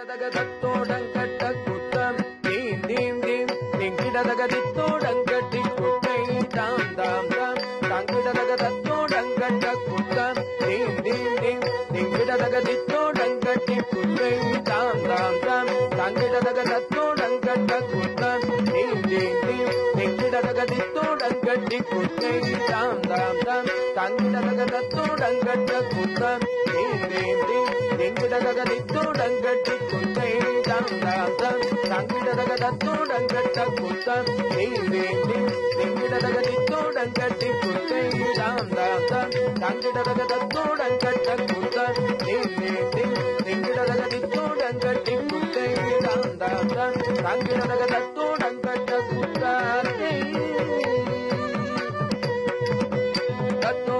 தத்தோடங்கட்ட குத்தம் theme theme theme திங்கிடதக தித்தோடங்கட்டி குட்டை தாம் தாம் தாம் தங்கிடதக தத்தோடங்கட்ட குத்தம் தீம் தீம் தீம் திங்கிடதக தித்தோடங்கட்டி குட்டை தாம் தாம் தாம் தங்கிடதக தத்தோடங்கட்ட குத்தம் தீம் தீம் தீம் திங்கிடதக தித்தோடங்கட்டி குட்டை தாம் தாம் தாம் தங்கிடதக தத்தோடங்கட்ட குத்தம் தீம் தீம் தீம் திங்கிடதக தித்தோடங்கட்டி குட்டை தாம் தாம் தாம் தங்கிடதக தத்தோடங்கட்ட குத்தம் தீம் தீம் தீம் திங்கிடதக தித்தோடங்கட்டி குட்டை தாம் தாம் தாம் தங்கிடதக தத்தோடங்கட்ட குத்தம் தீம் தீம் தீம் திங்கிடதக தித்தோடங்கட்டி குட்டை தாம் தாம் தாம் தங்கிடதக தத்தோடங்கட்ட குத்தத்தை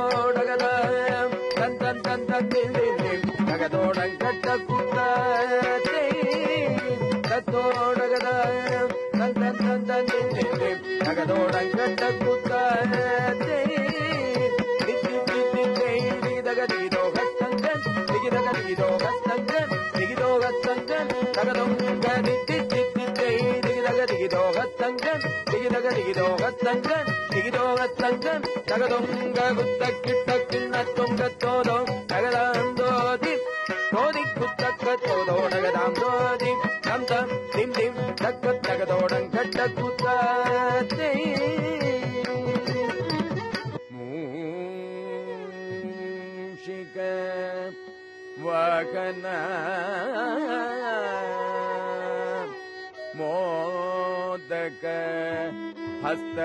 தத்தோடகதாம் தன் தன் தன் தந்தில் தகதோடங்கட்ட குத்தத்தை தத்தோடகதாம் தன் தன் தன் தந்தில் தகதோடங்கட்ட குத்தத்தை தித்தி தித்தி திகிதகதிதோ கத்தங்கன் திகிதகதிதோ கத்தங்கன் திகிதோ கத்தங்கன் தகதொங்க தித்தி தித்தி திகிதகதிதோ கத்தங்கன் திகிதகதிதோ கத்தங்கன் திகிதோ கத்தங்கன் தகதொங்க குத்த கிட்ட கிண்ணத்தொங்கத்தோதோ தகதாந்தோதி தோதி குத்தக்கத்தோதோடகதாம் தோதி தம் தம் திம் திம் தக்க தகதோடங்கட்ட குத்தத்தை மூஷிக வாகன மோದಕ ಹಸ್ತ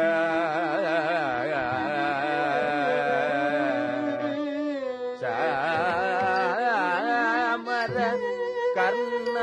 ಚಾಮರ ಕರ್ಣ